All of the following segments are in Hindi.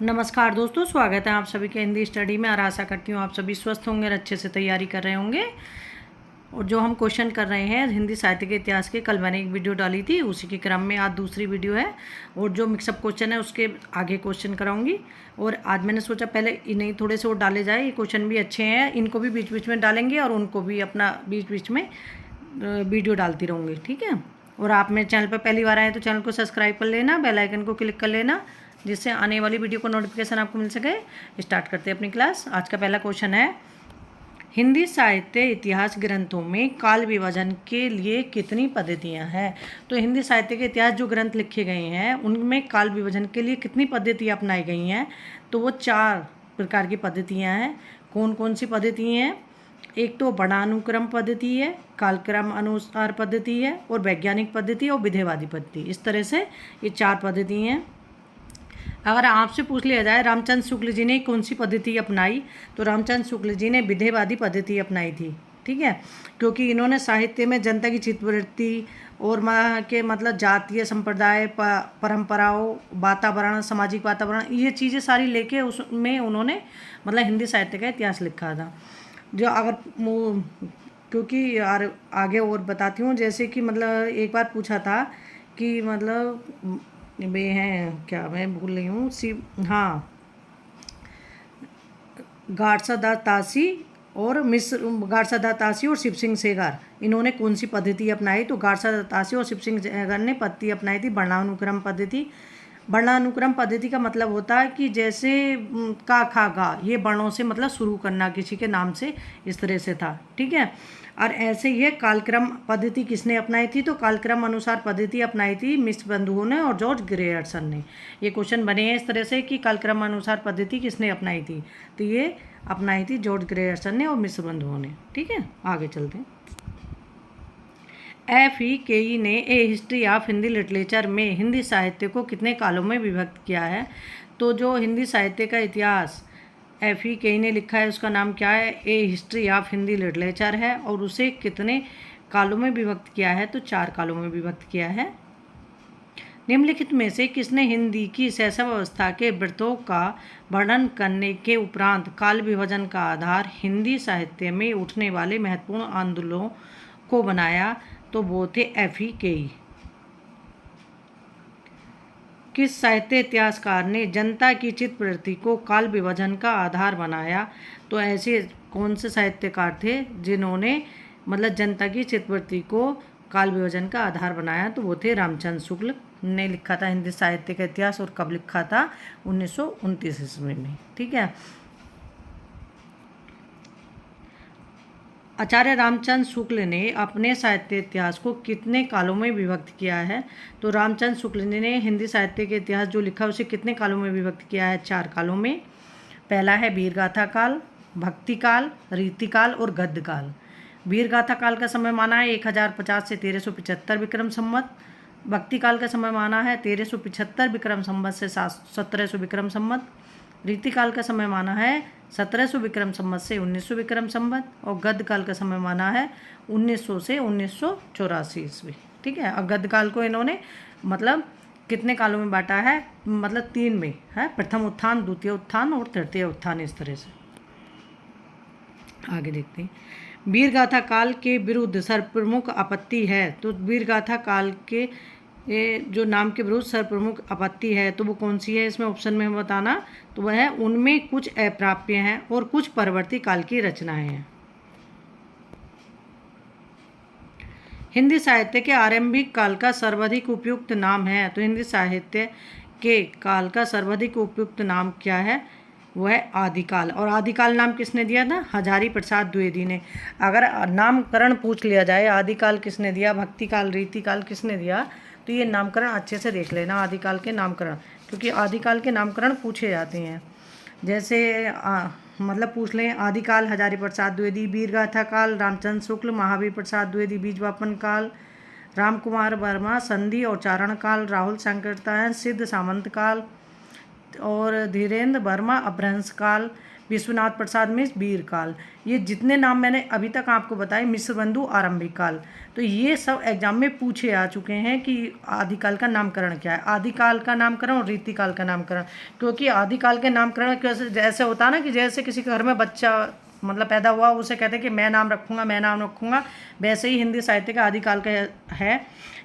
नमस्कार दोस्तों, स्वागत है आप सभी के हिंदी स्टडी में। और आशा करती हूँ आप सभी स्वस्थ होंगे और अच्छे से तैयारी कर रहे होंगे। और जो हम क्वेश्चन कर रहे हैं हिंदी साहित्य के इतिहास के, कल मैंने एक वीडियो डाली थी, उसी के क्रम में आज दूसरी वीडियो है। और जो मिक्सअप क्वेश्चन है उसके आगे क्वेश्चन कराऊंगी। और आज मैंने सोचा पहले इन्हें थोड़े से वो डाले जाए, ये क्वेश्चन भी अच्छे हैं, इनको भी बीच बीच में डालेंगे और उनको भी अपना बीच बीच में वीडियो डालती रहूँगी, ठीक है। और आप मेरे चैनल पर पहली बार आए तो चैनल को सब्सक्राइब कर लेना, बेल आइकन को क्लिक कर लेना, जिससे आने वाली वीडियो को नोटिफिकेशन आपको मिल सके। स्टार्ट करते हैं अपनी क्लास। आज का पहला क्वेश्चन है, हिंदी साहित्य इतिहास ग्रंथों में काल विभाजन के लिए कितनी पद्धतियां हैं। तो हिंदी साहित्य के इतिहास जो ग्रंथ लिखे गए हैं उनमें काल विभाजन के लिए कितनी पद्धतियां अपनाई गई हैं। तो वो 4 प्रकार की पद्धतियां हैं। कौन कौन सी पद्धति हैं? एक तो वर्णानुक्रम पद्धति है, कालक्रम अनुसार पद्धति है, और वैज्ञानिक पद्धति और विधेयवादी पद्धति। इस तरह से ये 4 पद्धति हैं। अगर आपसे पूछ लिया जाए रामचंद्र शुक्ल जी ने कौन सी पद्धति अपनाई, तो रामचंद्र शुक्ल जी ने विधेयवादी पद्धति अपनाई थी, ठीक है। क्योंकि इन्होंने साहित्य में जनता की चित्तवृत्ति और मतलब जातीय संप्रदाय, परंपराओं, वातावरण, सामाजिक वातावरण, ये चीज़ें सारी लेके उसमें उन्होंने मतलब हिंदी साहित्य का इतिहास लिखा था। जो अगर क्योंकि यार आगे और बताती हूँ, जैसे कि मतलब एक बार पूछा था कि मतलब वे हैं क्या, मैं भूल रही हूँ, हाँ, गारसादा तासी और गारसादा तासी और शिव सिंह सेगार, इन्होंने कौन सी पद्धति अपनाई। तो गारसादा तासी और शिव सिंह सेगार ने पद्धति अपनाई थी वर्णानुक्रम पद्धति। वर्णानुक्रम पद्धति का मतलब होता है कि जैसे का, खा, गा, ये वर्णों से मतलब शुरू करना किसी के नाम से, इस तरह से था, ठीक है। और ऐसे ही कालक्रम पद्धति किसने अपनाई थी? तो कालक्रम अनुसार पद्धति अपनाई थी मिश्र बंधुओं ने और जॉर्ज ग्रेयर्सन ने। ये क्वेश्चन बने हैं इस तरह से कि कालक्रम अनुसार पद्धति किसने अपनाई थी। तो ये अपनाई थी जॉर्ज ग्रेयर्सन ने और मिश्र बंधुओं ने, ठीक है। आगे चलते हैं। FEKE ने ए हिस्ट्री ऑफ हिंदी लिटरेचर में हिंदी साहित्य को कितने कालों में विभक्त किया है। तो जो हिंदी साहित्य का इतिहास FEKE ने लिखा है उसका नाम क्या है? ए हिस्ट्री ऑफ हिंदी लिटरेचर है। और उसे कितने कालों में विभक्त किया है? तो 4 कालों में विभक्त किया है। निम्नलिखित में से किसने हिंदी की शैशव अवस्था के व्रतों का वर्णन करने के उपरांत काल विभाजन का आधार हिंदी साहित्य में उठने वाले महत्वपूर्ण आंदोलनों को बनाया? तो वो थे FEKE। किस साहित्य इतिहासकार ने जनता की चित्तवृत्ति को काल विभाजन का आधार बनाया? तो ऐसे कौन से साहित्यकार थे जिन्होंने मतलब जनता की चित्तवृत्ति को काल विभाजन का आधार बनाया? तो वो थे रामचंद्र शुक्ल ने लिखा था हिंदी साहित्य का इतिहास। और कब लिखा था? 1929 ईस्वी में, ठीक है। आचार्य रामचंद्र शुक्ल ने अपने साहित्य इतिहास को कितने कालों में विभक्त किया है? तो रामचंद्र शुक्ल ने हिंदी साहित्य के इतिहास जो लिखा उसे कितने कालों में विभक्त किया है? 4 कालों में। पहला है वीरगाथा काल, भक्ति काल, रीतिकाल और गद्य काल। वीरगाथा काल का समय माना है 1050 से 1375 विक्रम संवत। भक्ति काल का समय माना है 1375 विक्रम संवत से 1700 विक्रम संवत। रीतिकाल का समय माना है 1700 विक्रम संवत से 1900 विक्रम संवत। और गद्य काल का समय माना है 1900 से 1984 ईस्वी, ठीक है। और गद्य काल को इन्होंने मतलब कितने कालों में बांटा है? मतलब 3 में है, प्रथम उत्थान, द्वितीय उत्थान और तृतीय उत्थान, इस तरह से। आगे देखते हैं। वीरगाथा काल के विरुद्ध सर्वप्रमुख आपत्ति है। तो वीरगाथा काल के जो नाम के विरुद्ध सर्वप्रमुख आपत्ति है तो वो कौन सी है? इसमें ऑप्शन में बताना। तो वह है, उनमें कुछ अप्राप्य हैं और कुछ परवर्ती काल की रचनाएं हैं। हिंदी साहित्य के आरंभिक काल का सर्वाधिक उपयुक्त नाम है। तो हिंदी साहित्य के काल का सर्वाधिक उपयुक्त नाम क्या है? वह आदिकाल। और आदिकाल नाम किसने दिया था? हजारी प्रसाद द्विवेदी ने। अगर नामकरण पूछ लिया जाए आदिकाल किसने दिया, भक्तिकाल, रीतिकाल किसने दिया, तो ये नामकरण अच्छे से देख लेना, आदिकाल के नामकरण, क्योंकि आदिकाल के नामकरण पूछे जाते हैं। जैसे मतलब पूछ लें आदिकाल हजारी प्रसाद द्विवेदी, वीरगाथा काल रामचंद्र शुक्ल, महावीर प्रसाद द्विवेदी बीजवापन काल, राम कुमार वर्मा संधि और चारण काल, राहुल संकीर्तन सिद्ध सामंत काल और धीरेन्द्र वर्मा अपभ्रंश काल, विश्वनाथ प्रसाद मिश्र वीर काल। ये जितने नाम मैंने अभी तक आपको बताए, मिश्रबंधु आरंभिक काल, तो ये सब एग्जाम में पूछे आ चुके हैं कि आदिकाल का नामकरण क्या है, आदिकाल का नामकरण और रीतिकाल का नामकरण। क्योंकि आदिकाल के नामकरण कैसे, जैसे होता है ना कि जैसे किसी के घर में बच्चा मतलब पैदा हुआ, उसे कहते हैं कि मैं नाम रखूँगा, मैं नाम रखूँगा, वैसे ही हिंदी साहित्य का आदिकाल का है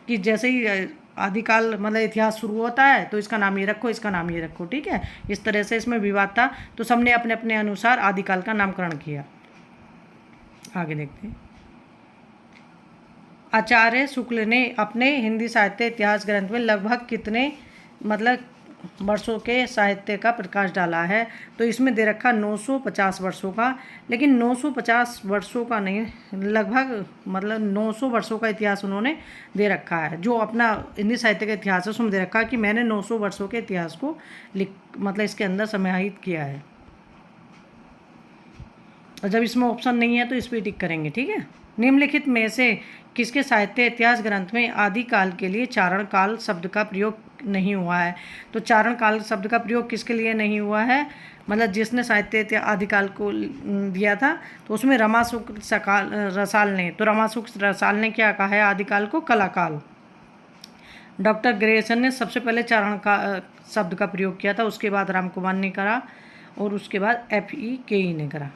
कि जैसे ही आदिकाल मतलब इतिहास शुरू होता है तो इसका नाम ये रखो, इसका नाम ये रखो, ठीक है। इस तरह से इसमें विवाद था, तो सबने अपने अपने अनुसार आदिकाल का नामकरण किया। आगे देखते हैं। आचार्य शुक्ल ने अपने हिंदी साहित्य इतिहास ग्रंथ में लगभग कितने मतलब वर्षों के साहित्य का प्रकाश डाला है, तो इसमें दे रखा 950 वर्षों का, लेकिन 950 वर्षों का नहीं, लगभग मतलब 900 वर्षों का इतिहास उन्होंने दे रखा है। जो अपना हिंदी साहित्य का इतिहास है उसमें दे रखा है कि मैंने 900 वर्षों के इतिहास को मतलब इसके अंदर समाहित किया है। और जब इसमें ऑप्शन नहीं है तो इस पर टिक करेंगे, ठीक है। निम्नलिखित में से किसके साहित्य इतिहास ग्रंथ में आदिकाल के लिए चारण काल शब्द का प्रयोग नहीं हुआ है, तो चारण काल शब्द का प्रयोग किसके लिए नहीं हुआ है, मतलब जिसने साहित्य आदिकाल को दिया था, तो उसमें रमासुख रसाल ने, तो रमासुख रसाल ने क्या कहा है आदिकाल को कलाकाल। डॉक्टर ग्रेसन ने सबसे पहले चारण का शब्द का प्रयोग किया था, उसके बाद राम कुमार ने करा, और उसके बाद FEKE ने करा।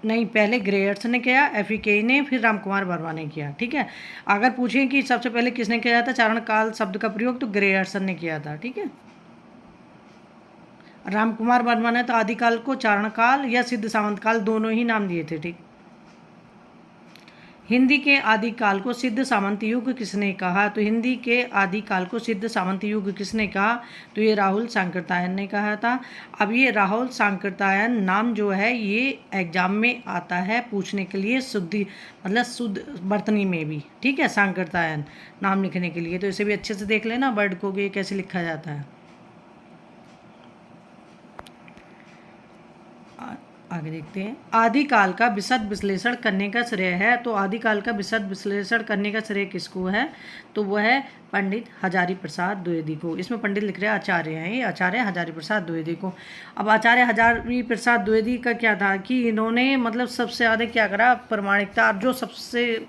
नहीं, पहले ग्रेयर्सन ने किया, FEKE ने, फिर राम कुमार वर्मा ने किया, ठीक है। अगर पूछें कि सबसे पहले किसने किया था चारण काल शब्द का प्रयोग, तो ग्रेयर्सन ने किया था, ठीक है। राम कुमार वर्मा ने तो आदिकाल को चारण काल या सिद्ध सावंत काल दोनों ही नाम दिए थे, ठीक। हिंदी के आदिकाल को सिद्ध सामंत युग किसने कहा, तो हिंदी के आदिकाल को सिद्ध सामंत युग किसने कहा, तो ये राहुल सांकृत्यायन ने कहा था। अब ये राहुल सांकृत्यायन नाम जो है ये एग्जाम में आता है पूछने के लिए, शुद्धि मतलब शुद्ध वर्तनी में भी, ठीक है, सांकृत्यायन नाम लिखने के लिए, तो इसे भी अच्छे से देख लेना वर्ड को कि कैसे लिखा जाता है। आगे देखते हैं। आदिकाल का विशद विश्लेषण करने का श्रेय है, तो आदिकाल का विशद विश्लेषण करने का श्रेय किसको है, तो वह है पंडित हजारी प्रसाद द्विवेदी को। इसमें पंडित लिख रहे हैं आचार्य हैं, ये आचार्य हजारी प्रसाद द्विवेदी को। अब आचार्य हजारी प्रसाद द्विवेदी का क्या था कि इन्होंने मतलब सबसे ज़्यादा क्या करा, प्रमाणिकता, जो सबसे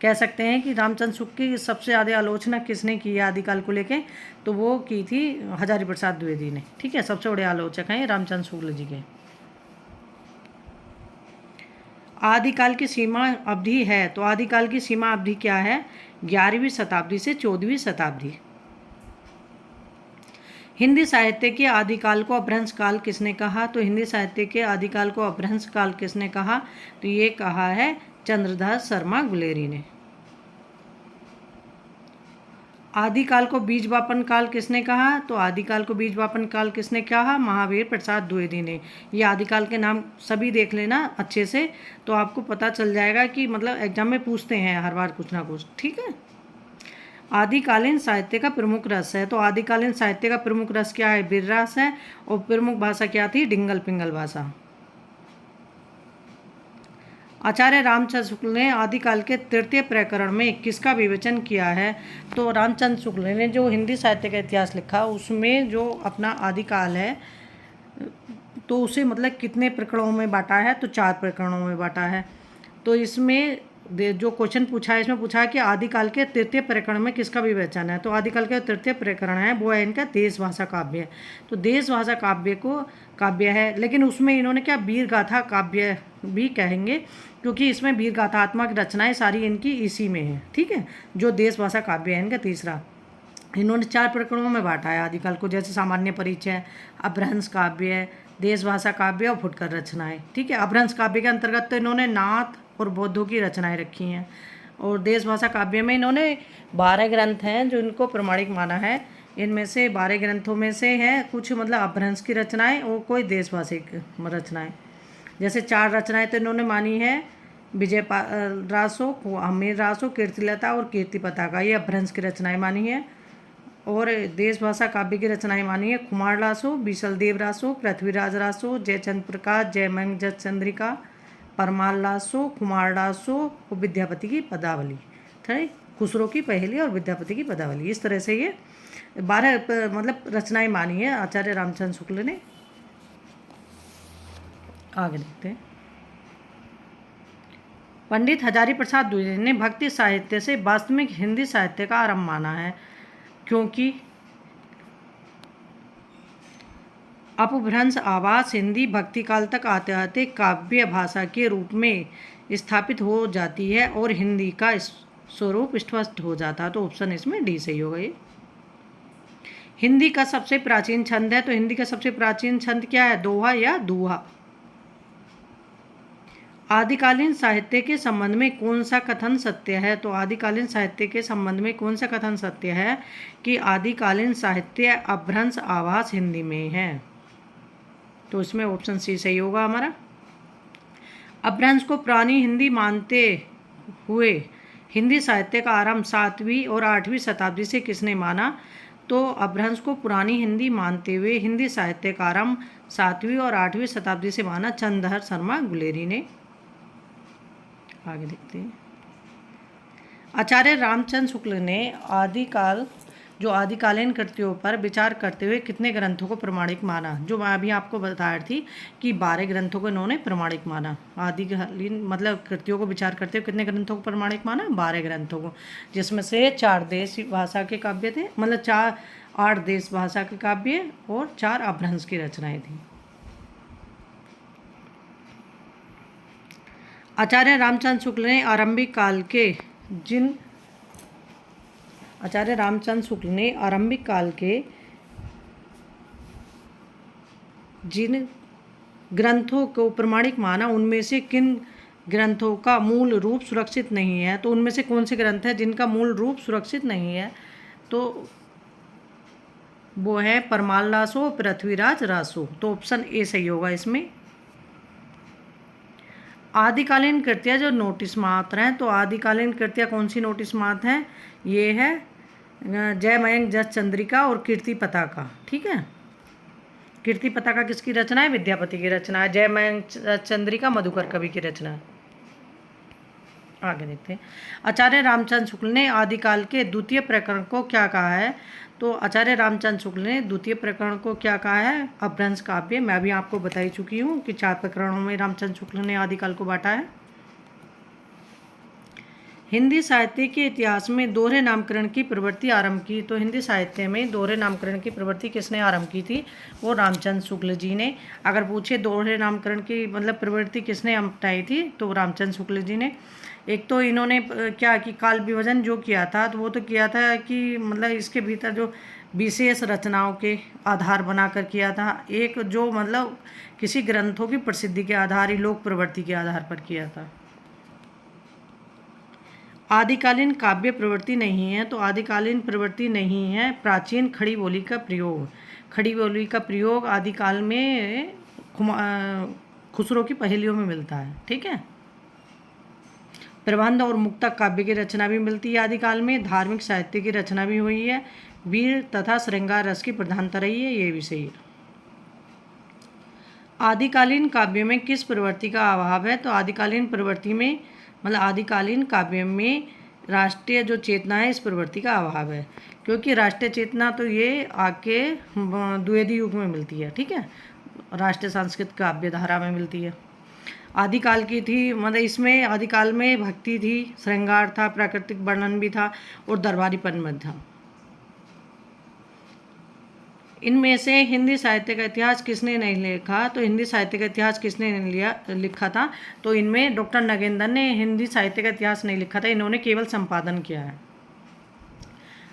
कह सकते हैं कि रामचंद्र शुक्ल की सबसे ज़्यादा आलोचना किसने की है आदिकाल को लेके, तो वो की थी हजारी प्रसाद द्विवेदी ने, ठीक है। सबसे बड़े आलोचक हैं रामचंद्र शुक्ल जी के। आदिकाल की सीमा अवधि है, तो आदिकाल की सीमा अवधि क्या है, 11वीं शताब्दी से 14वीं शताब्दी। हिंदी साहित्य के आदिकाल को अपभ्रंश काल किसने कहा, तो हिंदी साहित्य के आदिकाल को अपभ्रंश काल किसने कहा, तो ये कहा है चंद्रदास शर्मा गुलेरी ने। आदिकाल को बीजवापन काल किसने कहा, तो आदिकाल को बीजवापन काल किसने कहा, महावीर प्रसाद द्विवेदी ने। ये आदिकाल के नाम सभी देख लेना अच्छे से, तो आपको पता चल जाएगा कि मतलब एग्जाम में पूछते हैं हर बार कुछ ना कुछ, ठीक है। आदिकालीन साहित्य का प्रमुख रस है, तो आदिकालीन साहित्य का प्रमुख रस क्या है, वीर रस है, और प्रमुख भाषा क्या थी, डिंगल पिंगल भाषा। आचार्य रामचंद्र शुक्ल ने आदिकाल के तृतीय प्रकरण में किसका विवेचन किया है, तो रामचंद्र शुक्ल ने जो हिंदी साहित्य का इतिहास लिखा उसमें जो अपना आदिकाल है तो उसे मतलब कितने प्रकरणों में बांटा है, तो 4 प्रकरणों में बांटा है। तो इसमें जो क्वेश्चन पूछा है इसमें पूछा है कि आदिकाल के तृतीय प्रकरण में किसका विवेचन है, तो आदिकाल के तृतीय प्रकरण है वो है इनका देश भाषा काव्य। तो देश भाषा काव्य को काव्य है, लेकिन उसमें इन्होंने क्या वीर गाथा काव्य भी कहेंगे, क्योंकि इसमें वीर गाथात्मक रचनाएं सारी इनकी इसी में है, ठीक है। जो देश भाषा काव्य है इनका तीसरा, इन्होंने 4 प्रकरणों में बांटा है आदिकाल को, जैसे सामान्य परिचय, अपभ्रंश काव्य, देश भाषा काव्य और फुटकर रचनाएं, ठीक है। अपभ्रंश काव्य के अंतर्गत तो इन्होंने नाथ और बौद्धों की रचनाएं रखी हैं, और देश भाषा काव्य में इन्होंने 12 ग्रंथ हैं जो इनको प्रमाणिक माना है। इनमें से 12 ग्रंथों में से हैं कुछ मतलब अपभ्रंश की रचनाएं और कोई देश भाषिक रचनाएं। जैसे 4 रचनाएं तो इन्होंने मानी है, विजय रासो, अमीर रासो, कीर्तिलता और कीर्ति पताका, ये अपभ्रंश की रचनाएं मानी है। और देश भाषा काव्य की रचनाएं मानी है कुमार रासो, बीसलदेव रासो, पृथ्वीराज रासो, जयचंद्र प्रकाश, जयमंग चंद्रिका, परमाल रासो, कुमार रासो और विद्यापति की पदावली, ठीक, खुसरो की पहेली और विद्यापति की पदावली। इस तरह से ये 12 मतलब रचनाएं मानी है आचार्य रामचंद्र शुक्ल ने। आगे देखते हैं। पंडित हजारी प्रसाद द्विवेदी ने भक्ति साहित्य से वास्तविक हिंदी साहित्य का आरंभ माना है, क्योंकि अपभ्रंश आवास हिंदी भक्ति काल तक आते आते काव्य भाषा के रूप में स्थापित हो जाती है और हिंदी का स्वरूप स्पष्ट हो जाता है। तो ऑप्शन इसमें डी सही होगा। ये हिंदी का सबसे प्राचीन छंद है, तो हिंदी का सबसे प्राचीन छंद क्या है? दोहा या दूहा। आदिकालीन साहित्य के संबंध में कौन सा कथन सत्य है? तो आदिकालीन साहित्य के संबंध में कौन सा कथन सत्य है कि आदिकालीन साहित्य अपभ्रंश आवास हिंदी में है? तो इसमें ऑप्शन सी सही होगा हमारा। अपभ्रंश को पुरानी हिंदी मानते हुए हिंदी साहित्य का आरंभ 7वीं और 8वीं शताब्दी से किसने माना? तो अपभ्रंश को पुरानी हिंदी मानते हुए हिंदी साहित्य का आरंभ 7वीं और 8वीं शताब्दी से माना चंद्रधर शर्मा गुलेरी ने। आगे देखते हैं। आचार्य रामचंद्र शुक्ल ने आदिकालीन कृतियों पर विचार करते हुए कितने ग्रंथों को प्रमाणिक माना? जो मैं अभी आपको बता रही थी कि 12 ग्रंथों को इन्होंने प्रमाणिक माना। आदिकालीन मतलब कृतियों को विचार करते हुए कितने ग्रंथों को प्रमाणिक माना? 12 ग्रंथों को, जिसमें से 4 देश भाषा के काव्य थे, मतलब 8 देश भाषा के काव्य और 4 अपभ्रंश की रचनाएं थी। आचार्य रामचंद्र शुक्ल ने आरंभिक काल के जिन ग्रंथों को प्रमाणिक माना, उनमें से किन ग्रंथों का मूल रूप सुरक्षित नहीं है? तो उनमें से कौन से ग्रंथ हैं जिनका मूल रूप सुरक्षित नहीं है? तो वो है परमाल रासो, पृथ्वीराज रासो। तो ऑप्शन ए सही होगा इसमें। आदिकालीन कृतियाँ जो नोटिस मात्र हैं, तो आदिकालीन कृतियाँ कौन सी नोटिस मात्र हैं? ये है जय मयंक जस चंद्रिका और कीर्ति पताका। ठीक है, कीर्ति पताका किसकी रचना है? विद्यापति की रचना है। जय मयंक जस चंद्रिका मधुकर कवि की रचना है। आगे देखते हैं। आचार्य रामचंद्र शुक्ल ने आदिकाल के द्वितीय प्रकरण को क्या कहा है? तो आचार्य रामचंद्र शुक्ल ने द्वितीय प्रकरण को क्या कहा है? अपभ्रंश काव्य। मैं भी आपको बता ही चुकी हूँ कि 4 प्रकरणों में रामचंद्र शुक्ल ने आदिकाल को बांटा है। हिंदी साहित्य के इतिहास में दोहरे नामकरण की प्रवृत्ति आरंभ की। तो हिंदी साहित्य में दोहरे नामकरण की प्रवृत्ति किसने आरंभ की थी? वो रामचंद्र शुक्ल जी ने। अगर पूछे दोहरे नामकरण की मतलब प्रवृत्ति किसने अपनाई थी, तो रामचंद्र शुक्ल जी ने। एक तो इन्होंने क्या कि काल विभाजन जो किया था, तो वो तो किया था कि मतलब इसके भीतर जो विशेष रचनाओं के आधार बनाकर किया था, एक जो मतलब किसी ग्रंथों की प्रसिद्धि के आधार, लोक प्रवृत्ति के आधार पर किया था। आदिकालीन काव्य प्रवृत्ति नहीं है, तो आदिकालीन प्रवृत्ति नहीं है प्राचीन खड़ी बोली का प्रयोग। खड़ी बोली का प्रयोग आदिकाल में खुसरो की पहेलियों में मिलता है। ठीक है, प्रबंध और मुक्तक काव्य की रचना भी मिलती है आदिकाल में। धार्मिक साहित्य की रचना भी हुई है। वीर तथा श्रृंगार रस की प्रधानता रही है, ये भी सही है। आदिकालीन काव्य में किस प्रवृत्ति का अभाव है? तो आदिकालीन प्रवृत्ति में मतलब आदिकालीन काव्य में राष्ट्रीय जो चेतना है, इस प्रवृत्ति का अभाव है, क्योंकि राष्ट्रीय चेतना तो ये आके द्विवेदी युग में मिलती है। ठीक है, राष्ट्रीय सांस्कृतिक काव्य धारा में मिलती है। आदिकाल की थी, मतलब इसमें आदिकाल में भक्ति थी, श्रृंगार था, प्राकृतिक वर्णन भी था और दरबारीपन भी था। इनमें से हिंदी साहित्य का इतिहास किसने नहीं लिखा? तो हिंदी साहित्य का इतिहास किसने लिखा था? तो इनमें डॉक्टर नगेंद्र ने हिंदी साहित्य का इतिहास नहीं लिखा था, इन्होंने केवल संपादन किया है।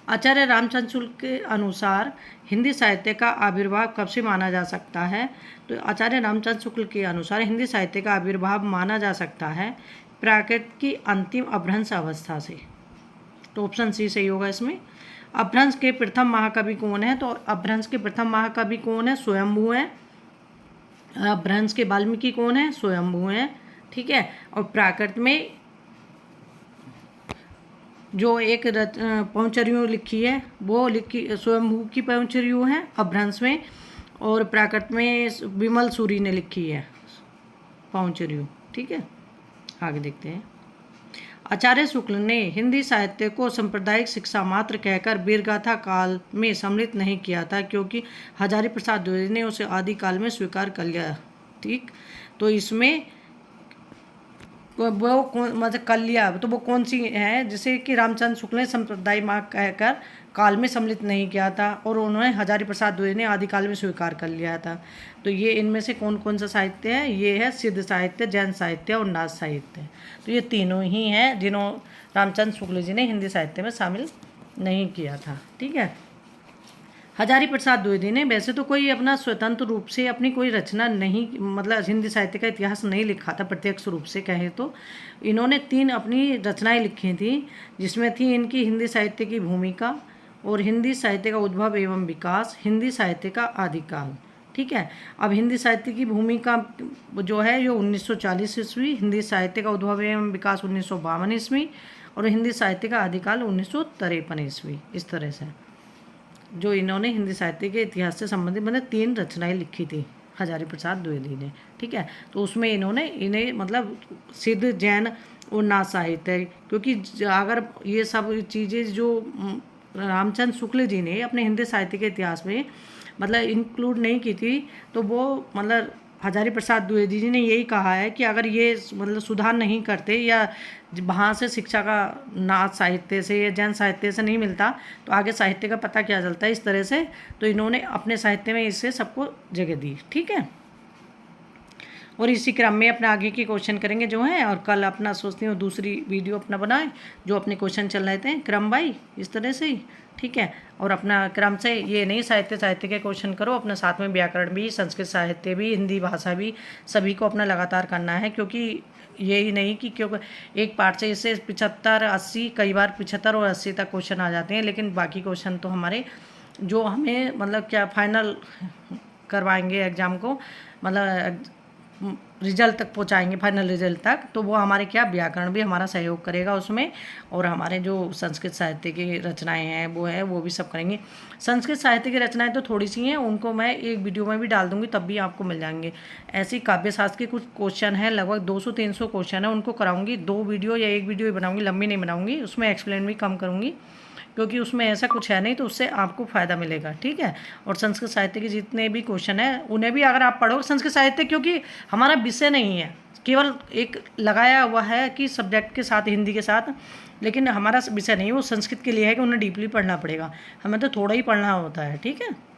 आचार्य रामचंद्र शुक्ल के अनुसार हिंदी साहित्य का आविर्भाव कब से माना जा सकता है? तो आचार्य रामचंद्र शुक्ल के अनुसार हिंदी साहित्य का आविर्भाव माना जा सकता है प्राकृत की अंतिम अपभ्रंश अवस्था से। तो ऑप्शन सी सही होगा इसमें। अपभ्रंश के प्रथम महाकवि कौन है? तो अपभ्रंश के प्रथम महाकवि कौन है? स्वयंभू है। अपभ्रंश के वाल्मीकि कौन है? स्वयंभू है। ठीक है, और प्राकृत में जो एक पौंचरियों लिखी है, वो लिखी स्वयंभू की पौंचरियों है अपभ्रंश में, और प्राकृत में विमल सूरी ने लिखी है पौंचरियों। ठीक है, आगे देखते हैं। आचार्य शुक्ल ने हिंदी साहित्य को सांप्रदायिक शिक्षा मात्र कहकर वीरगाथा काल में सम्मिलित नहीं किया था, क्योंकि हजारी प्रसाद द्विवेदी ने उसे आदिकाल में स्वीकार कर लिया। ठीक, तो इसमें वो कौन मतलब कल्या, तो वो कौन सी है, जैसे कि रामचंद्र शुक्ल ने संप्रदाय मार्ग कहकर काल में सम्मिलित नहीं किया था और उन्होंने हजारी प्रसाद द्विवेदी ने आदिकाल में स्वीकार कर लिया था। तो ये इनमें से कौन कौन सा साहित्य है, ये है सिद्ध साहित्य, जैन साहित्य और नाथ साहित्य। तो ये तीनों ही हैं जिन्हों रामचंद्र शुक्ल जी ने हिंदी साहित्य में शामिल नहीं किया था। ठीक है। हजारी प्रसाद द्विवेदी ने वैसे तो कोई अपना स्वतंत्र रूप से अपनी कोई रचना नहीं, मतलब हिंदी साहित्य का इतिहास नहीं लिखा था प्रत्यक्ष रूप से कहें तो। इन्होंने 3 अपनी रचनाएं लिखी थी, जिसमें थी इनकी हिंदी साहित्य की भूमिका और हिंदी साहित्य का उद्भव एवं विकास, हिंदी साहित्य का आदिकाल। ठीक है। अब हिंदी साहित्य की भूमिका जो है ये 1940 ईस्वी, हिंदी साहित्य का उद्भव एवं विकास 1952 ईस्वी और हिंदी साहित्य का आदिकाल 1953 ईस्वी। इस तरह से जो इन्होंने हिंदी साहित्य के इतिहास से संबंधित मतलब 3 रचनाएं लिखी थी हजारी प्रसाद द्विवेदी ने। ठीक है। तो उसमें इन्हें मतलब सिद्ध, जैन और नाथ साहित्य, क्योंकि अगर ये सब चीज़ें जो रामचंद्र शुक्ल जी ने अपने हिंदी साहित्य के इतिहास में मतलब इंक्लूड नहीं की थी, तो वो मतलब हजारी प्रसाद द्विवेदी जी ने यही कहा है कि अगर ये मतलब सुधार नहीं करते या वहाँ से शिक्षा का नाथ साहित्य से या जैन साहित्य से नहीं मिलता तो आगे साहित्य का पता क्या चलता है, इस तरह से। तो इन्होंने अपने साहित्य में इससे सबको जगह दी। ठीक है। और इसी क्रम में अपना आगे के क्वेश्चन करेंगे जो हैं, और कल अपना सोचती हूँ दूसरी वीडियो अपना बनाएं जो अपने क्वेश्चन चल रहे थे क्रम बाई इस तरह से ही। ठीक है। और अपना क्रम से ये नहीं साहित्य के क्वेश्चन करो, अपने साथ में व्याकरण भी, संस्कृत साहित्य भी, हिंदी भाषा भी, सभी को अपना लगातार करना है, क्योंकि यही नहीं कि क्योंकि एक पार्ट से इससे 75, 80, कई बार 75 और 80 तक क्वेश्चन आ जाते हैं, लेकिन बाकी क्वेश्चन तो हमारे जो हमें मतलब क्या फाइनल करवाएंगे एग्ज़ाम को, मतलब रिजल्ट तक पहुंचाएंगे, फाइनल रिजल्ट तक, तो वो हमारे क्या व्याकरण भी हमारा सहयोग करेगा उसमें, और हमारे जो संस्कृत साहित्य की रचनाएं हैं वो भी सब करेंगे। संस्कृत साहित्य की रचनाएं तो थोड़ी सी हैं, उनको मैं एक वीडियो में भी डाल दूंगी, तब भी आपको मिल जाएंगे। ऐसी काव्यशास्त्र के कुछ क्वेश्चन हैं, लगभग 200-300 क्वेश्चन है, उनको कराऊंगी 2 वीडियो या 1 वीडियो ही बनाऊंगी, लंबी नहीं बनाऊंगी, उसमें एक्सप्लेन भी कम करूँगी, क्योंकि उसमें ऐसा कुछ है नहीं, तो उससे आपको फ़ायदा मिलेगा। ठीक है। और संस्कृत साहित्य के जितने भी क्वेश्चन हैं उन्हें भी अगर आप पढ़ोगे संस्कृत साहित्य, क्योंकि हमारा विषय नहीं है, केवल एक लगाया हुआ है कि सब्जेक्ट के साथ हिंदी के साथ, लेकिन हमारा विषय नहीं है, वो संस्कृत के लिए है कि उन्हें डीपली पढ़ना पड़ेगा, हमें तो थोड़ा ही पढ़ना होता है। ठीक है।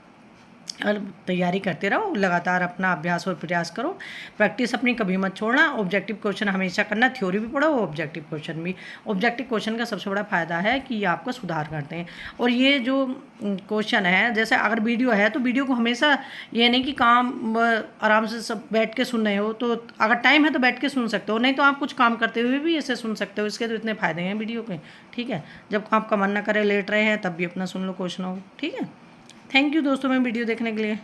और तैयारी करते रहो, लगातार अपना अभ्यास और प्रयास करो, प्रैक्टिस अपनी कभी मत छोड़ना, ऑब्जेक्टिव क्वेश्चन हमेशा करना, थ्योरी भी पढ़ो ऑब्जेक्टिव क्वेश्चन भी। ऑब्जेक्टिव क्वेश्चन का सबसे बड़ा फ़ायदा है कि ये आपका सुधार करते हैं। और ये जो क्वेश्चन है, जैसे अगर वीडियो है तो वीडियो को हमेशा ये नहीं कि काम आराम से सब बैठ के सुन रहे हो, तो अगर टाइम है तो बैठ के सुन सकते हो, नहीं तो आप कुछ काम करते हुए भी ऐसे सुन सकते हो, इसके तो इतने फ़ायदे हैं वीडियो के। ठीक है। जब आपका मन ना करे, लेट रहे हैं, तब भी अपना सुन लो क्वेश्चन हो। ठीक है। थैंक यू दोस्तों मैं वीडियो देखने के लिए।